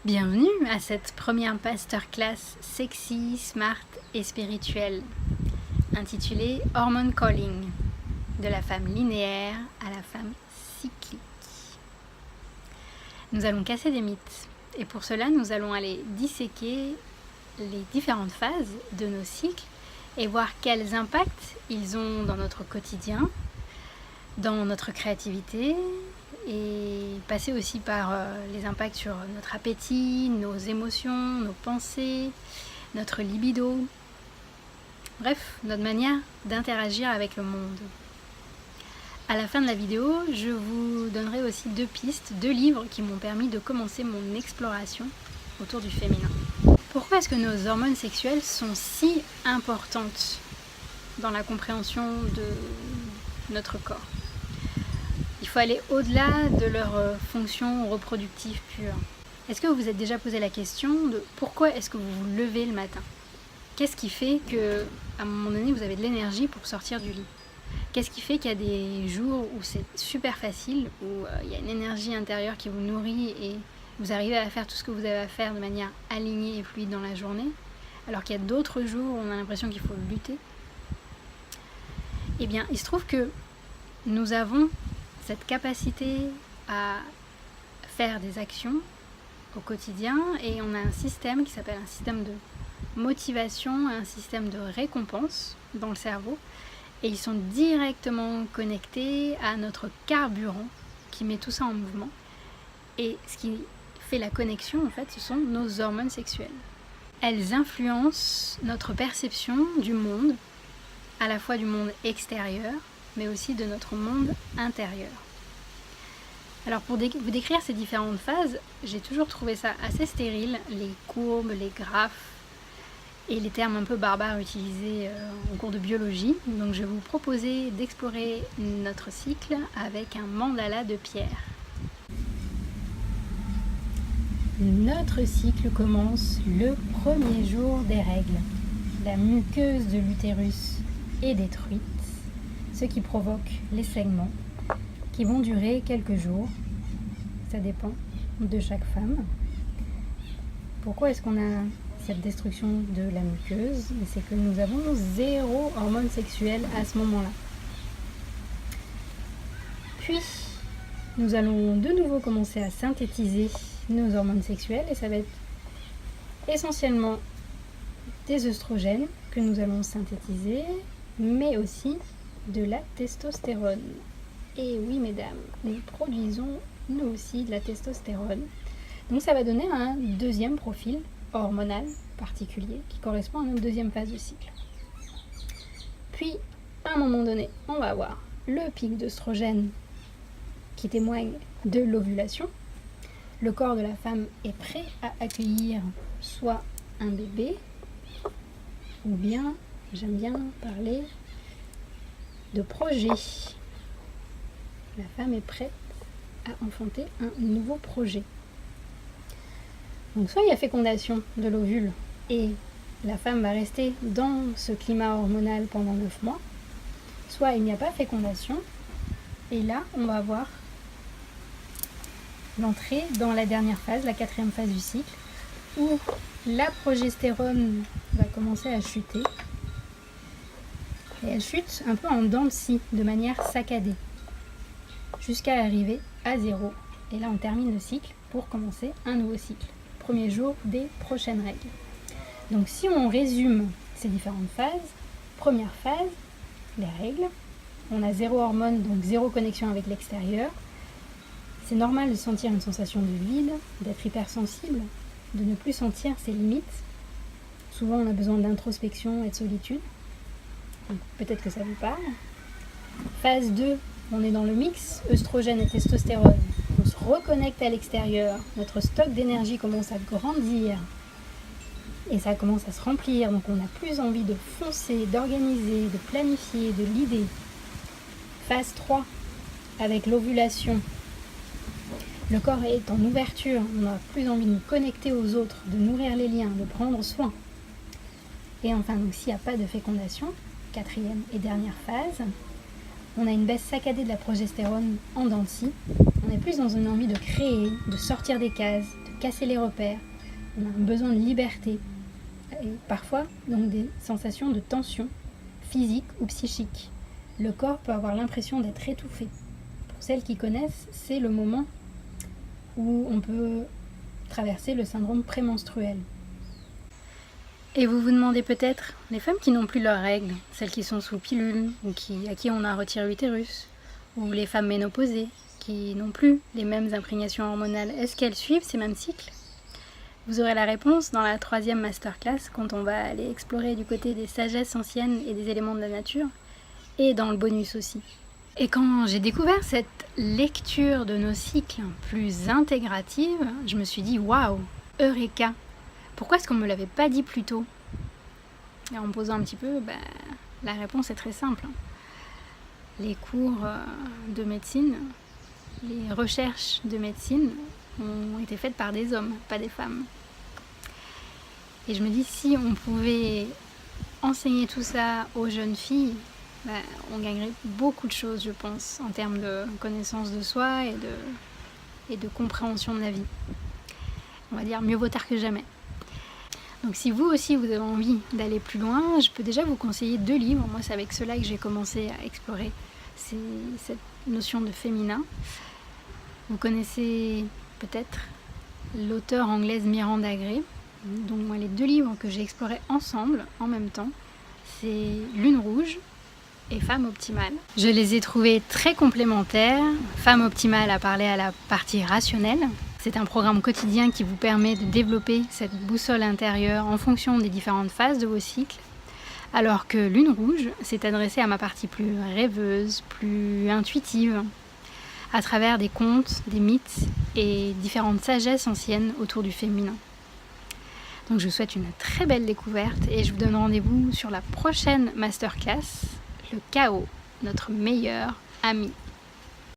Bienvenue à cette première masterclass sexy, smart et spirituelle, intitulée Hormone Calling, de la femme linéaire à la femme cyclique. Nous allons casser des mythes et pour cela nous allons aller disséquer les différentes phases de nos cycles et voir quels impacts ils ont dans notre quotidien, dans notre créativité et passer aussi par les impacts sur notre appétit, nos émotions, nos pensées, notre libido, bref, notre manière d'interagir avec le monde. À la fin de la vidéo, je vous donnerai aussi 2 pistes, 2 livres qui m'ont permis de commencer mon exploration autour du féminin. Pourquoi est-ce que nos hormones sexuelles sont si importantes dans la compréhension de notre corps ? Il faut aller au-delà de leur fonction reproductive pure. Est-ce que vous vous êtes déjà posé la question de pourquoi est-ce que vous vous levez le matin ? Qu'est-ce qui fait qu'à un moment donné, vous avez de l'énergie pour sortir du lit ? Qu'est-ce qui fait qu'il y a des jours où c'est super facile, où il y a une énergie intérieure qui vous nourrit et vous arrivez à faire tout ce que vous avez à faire de manière alignée et fluide dans la journée, alors qu'il y a d'autres jours où on a l'impression qu'il faut lutter ? Eh bien, il se trouve que nous avons cette capacité à faire des actions au quotidien et on a un système qui s'appelle un système de motivation, un système de récompense dans le cerveau et ils sont directement connectés à notre carburant qui met tout ça en mouvement et ce qui fait la connexion en fait ce sont nos hormones sexuelles. Elles influencent notre perception du monde, à la fois du monde extérieur mais aussi de notre monde intérieur. Alors pour vous décrire ces différentes phases, j'ai toujours trouvé ça assez stérile, les courbes, les graphes et les termes un peu barbares utilisés en cours de biologie. Donc je vais vous proposer d'explorer notre cycle avec un mandala de pierre. Notre cycle commence le premier jour des règles. La muqueuse de l'utérus est détruite, ce qui provoque les saignements qui vont durer quelques jours. Ça dépend de chaque femme. Pourquoi est-ce qu'on a cette destruction de la muqueuse ? C'est que nous avons 0 hormones sexuelles à ce moment-là. Puis, nous allons de nouveau commencer à synthétiser nos hormones sexuelles et ça va être essentiellement des œstrogènes que nous allons synthétiser, mais aussi de la testostérone. Et oui mesdames, nous produisons nous aussi de la testostérone. Donc ça va donner un deuxième profil hormonal particulier qui correspond à notre deuxième phase de cycle. Puis à un moment donné, on va avoir le pic d'œstrogène qui témoigne de l'ovulation. Le corps de la femme est prêt à accueillir soit un bébé ou bien, j'aime bien parler de projet. La femme est prête à enfanter un nouveau projet. Donc soit il y a fécondation de l'ovule et la femme va rester dans ce climat hormonal pendant 9 mois, soit il n'y a pas fécondation et là on va avoir l'entrée dans la dernière phase, la 4e phase du cycle, où la progestérone va commencer à chuter. Et elle chute un peu en dents de scie, de manière saccadée, jusqu'à arriver à 0. Et là, on termine le cycle pour commencer un nouveau cycle. Premier jour des prochaines règles. Donc, si on résume ces différentes phases, première phase, les règles. On a 0 hormones, donc 0 connexion avec l'extérieur. C'est normal de sentir une sensation de vide, d'être hypersensible, de ne plus sentir ses limites. Souvent, on a besoin d'introspection et de solitude. Donc, peut-être que ça vous parle. Phase 2, on est dans le mix œstrogène et testostérone. On se reconnecte à l'extérieur. Notre stock d'énergie commence à grandir. Et ça commence à se remplir. Donc on a plus envie de foncer, d'organiser, de planifier, de l'idée. Phase 3, avec l'ovulation. Le corps est en ouverture. On a plus envie de nous connecter aux autres, de nourrir les liens, de prendre soin. Et enfin, donc s'il n'y a pas de fécondation, 4e et dernière phase, on a une baisse saccadée de la progestérone en dents de scie. On est plus dans une envie de créer, de sortir des cases, de casser les repères, on a un besoin de liberté, et parfois donc des sensations de tension, physique ou psychique. Le corps peut avoir l'impression d'être étouffé. Pour celles qui connaissent, c'est le moment où on peut traverser le syndrome prémenstruel. Et vous vous demandez peut-être, les femmes qui n'ont plus leurs règles, celles qui sont sous pilule ou à qui on a retiré l'utérus, ou les femmes ménopausées qui n'ont plus les mêmes imprégnations hormonales, est-ce qu'elles suivent ces mêmes cycles ? Vous aurez la réponse dans la 3e masterclass quand on va aller explorer du côté des sagesses anciennes et des éléments de la nature, et dans le bonus aussi. Et quand j'ai découvert cette lecture de nos cycles plus intégrative, je me suis dit waouh, eureka! Pourquoi est-ce qu'on ne me l'avait pas dit plus tôt ? Et en me posant un petit peu, la réponse est très simple. Les cours de médecine, les recherches de médecine ont été faites par des hommes, pas des femmes. Et je me dis, si on pouvait enseigner tout ça aux jeunes filles, on gagnerait beaucoup de choses, je pense, en termes de connaissance de soi et de compréhension de la vie. On va dire mieux vaut tard que jamais. Donc si vous aussi vous avez envie d'aller plus loin, je peux déjà vous conseiller 2 livres. Moi, c'est avec ceux-là que j'ai commencé à explorer cette notion de féminin. Vous connaissez peut-être l'auteure anglaise Miranda Gray. Donc moi, les 2 livres que j'ai explorés ensemble, en même temps, c'est Lune rouge et Femme optimale. Je les ai trouvés très complémentaires. Femme optimale a parlé à la partie rationnelle. C'est un programme quotidien qui vous permet de développer cette boussole intérieure en fonction des différentes phases de vos cycles. Alors que Lune rouge s'est adressée à ma partie plus rêveuse, plus intuitive, à travers des contes, des mythes et différentes sagesses anciennes autour du féminin. Donc je vous souhaite une très belle découverte et je vous donne rendez-vous sur la prochaine masterclass, le chaos, notre meilleur ami.